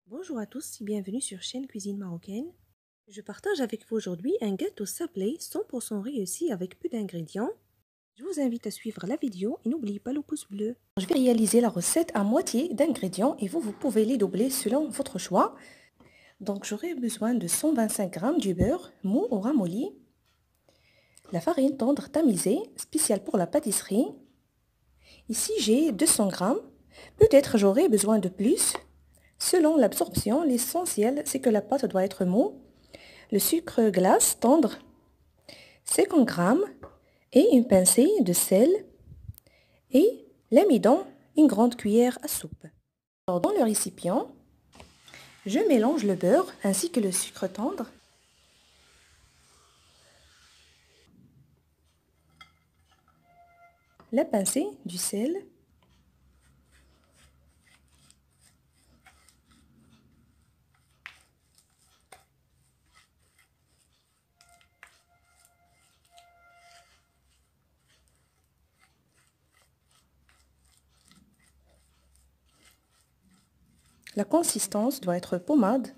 Bonjour à tous et bienvenue sur chaîne Cuisine Marocaine. Je partage avec vous aujourd'hui un gâteau sablé 100% réussi avec peu d'ingrédients. Je vous invite à suivre la vidéo et n'oubliez pas le pouce bleu. Je vais réaliser la recette à moitié d'ingrédients et vous pouvez les doubler selon votre choix. Donc j'aurai besoin de 125 g du beurre mou ou ramolli, la farine tendre tamisée, spéciale pour la pâtisserie. Ici j'ai 200 g, peut-être j'aurai besoin de plus. Selon l'absorption, l'essentiel c'est que la pâte doit être mou. Le sucre glace tendre, 50 g et une pincée de sel et l'amidon, une grande cuillère à soupe. Alors, dans le récipient, je mélange le beurre ainsi que le sucre tendre. La pincée du sel. La consistance doit être pommade,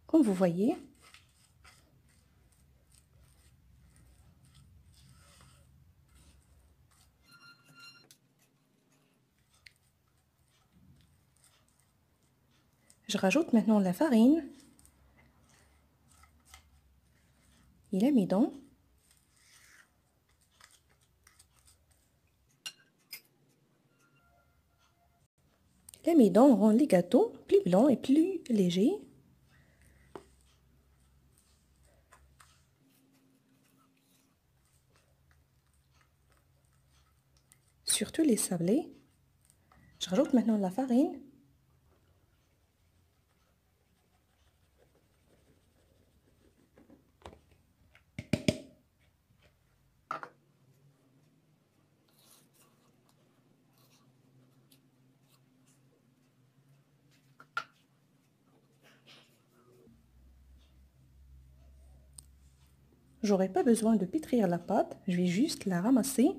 comme vous voyez. Je rajoute maintenant la farine et l'amidon. L'amidon rend les gâteaux plus blancs et plus légers. Surtout les sablés. Je rajoute maintenant la farine. J'aurai pas besoin de pétrir la pâte, je vais juste la ramasser.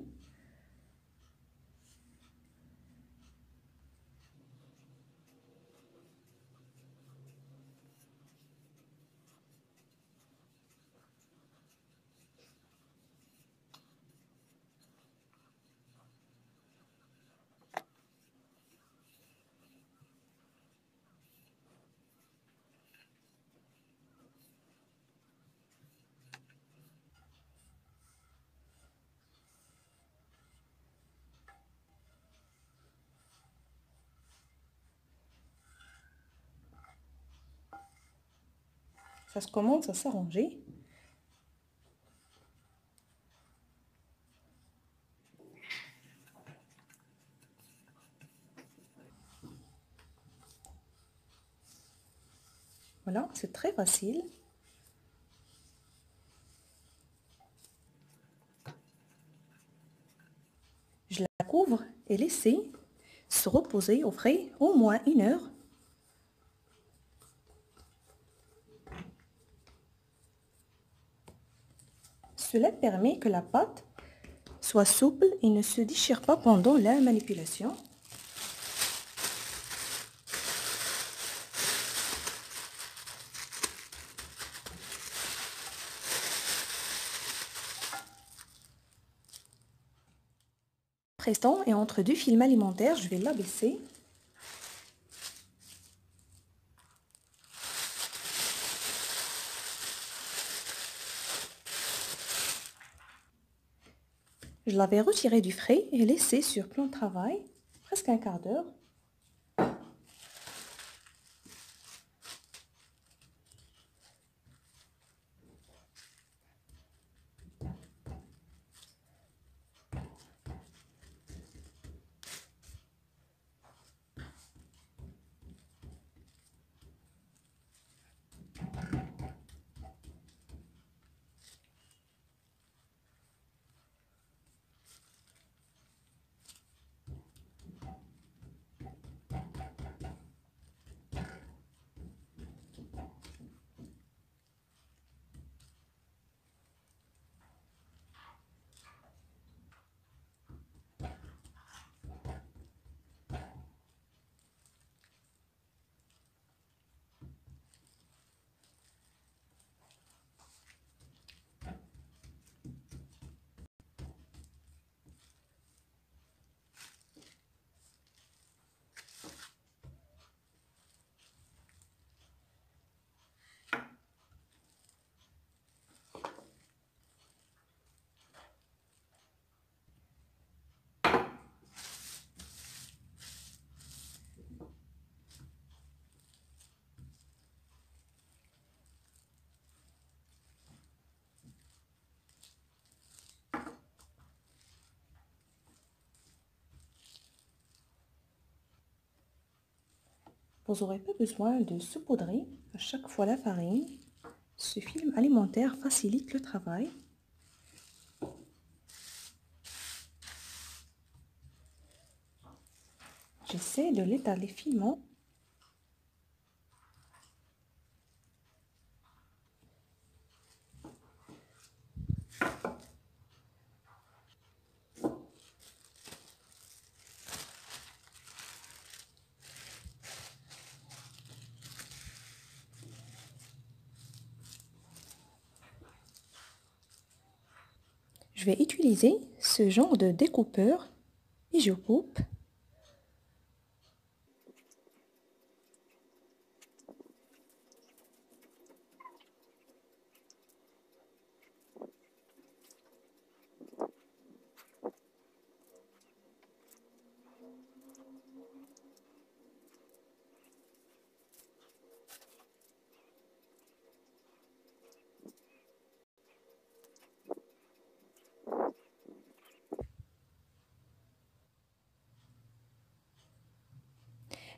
Ça commence à s'arranger. Voilà, c'est très facile. Je la couvre et laisse se reposer au frais au moins 1 heure. Cela permet que la pâte soit souple et ne se déchire pas pendant la manipulation. Restant et entre deux films alimentaires, je vais l'abaisser. Je l'avais retiré du frais et laissé sur plan de travail presque un quart d'heure. Vous n'aurez pas besoin de saupoudrer à chaque fois la farine. Ce film alimentaire facilite le travail. J'essaie de l'étaler finement. Je vais utiliser ce genre de découpeur et je coupe.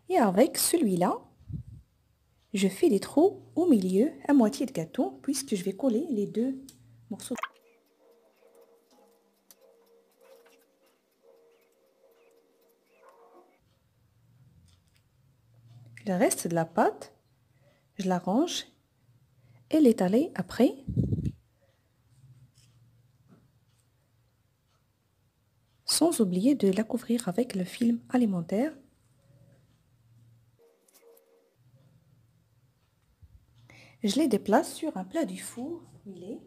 Et avec celui-là, je fais des trous au milieu, à moitié de gâteau, puisque je vais coller les deux morceaux. Le reste de la pâte, je l'arrange et l'étaler après. Sans oublier de la couvrir avec le film alimentaire. Je les déplace sur un plat du four huilé.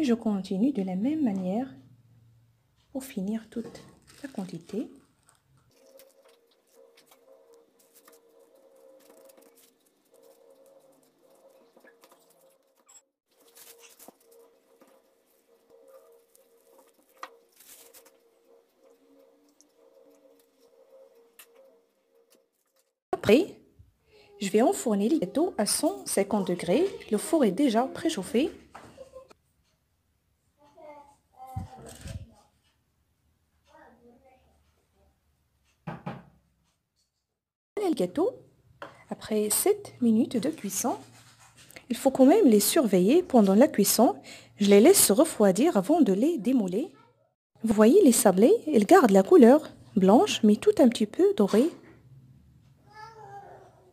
Et je continue de la même manière pour finir toute la quantité. Après, je vais enfourner le gâteau à 150 degrés. Le four est déjà préchauffé. Le gâteau, après 7 minutes de cuisson, il faut quand même les surveiller pendant la cuisson. Je les laisse se refroidir avant de les démouler. Vous voyez les sablés, ils gardent la couleur blanche, mais tout un petit peu dorée.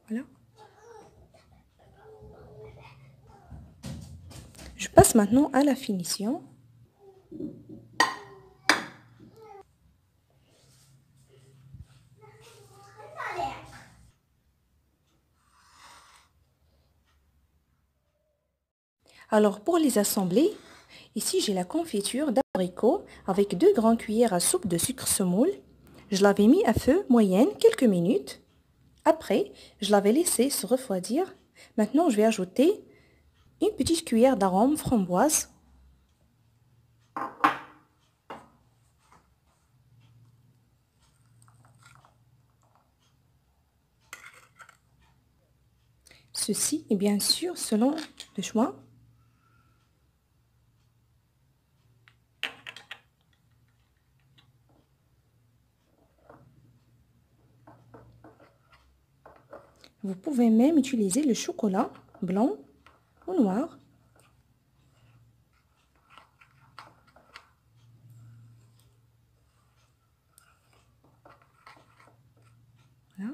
Voilà. Je passe maintenant à la finition. Alors pour les assembler, ici j'ai la confiture d'abricot avec 2 grandes cuillères à soupe de sucre semoule. Je l'avais mis à feu moyenne quelques minutes. Après, je l'avais laissé se refroidir. Maintenant, je vais ajouter une petite cuillère d'arôme framboise. Ceci est bien sûr selon le choix. Vous pouvez même utiliser le chocolat blanc ou noir. Voilà.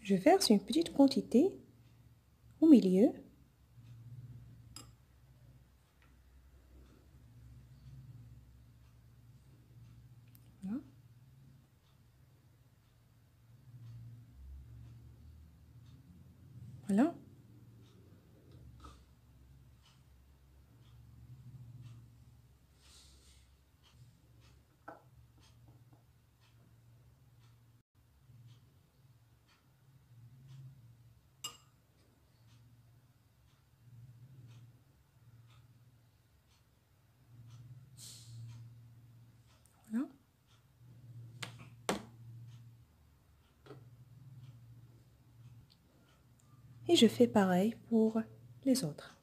Je verse une petite quantité au milieu. Voilà. Voilà. Et je fais pareil pour les autres.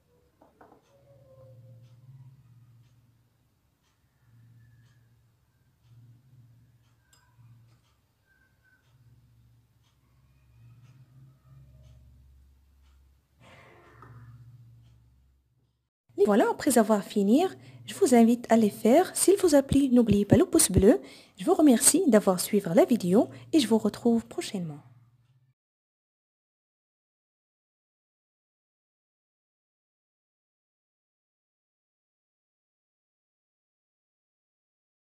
Et voilà, après avoir fini, je vous invite à les faire. S'il vous a plu, n'oubliez pas le pouce bleu. Je vous remercie d'avoir suivi la vidéo et je vous retrouve prochainement.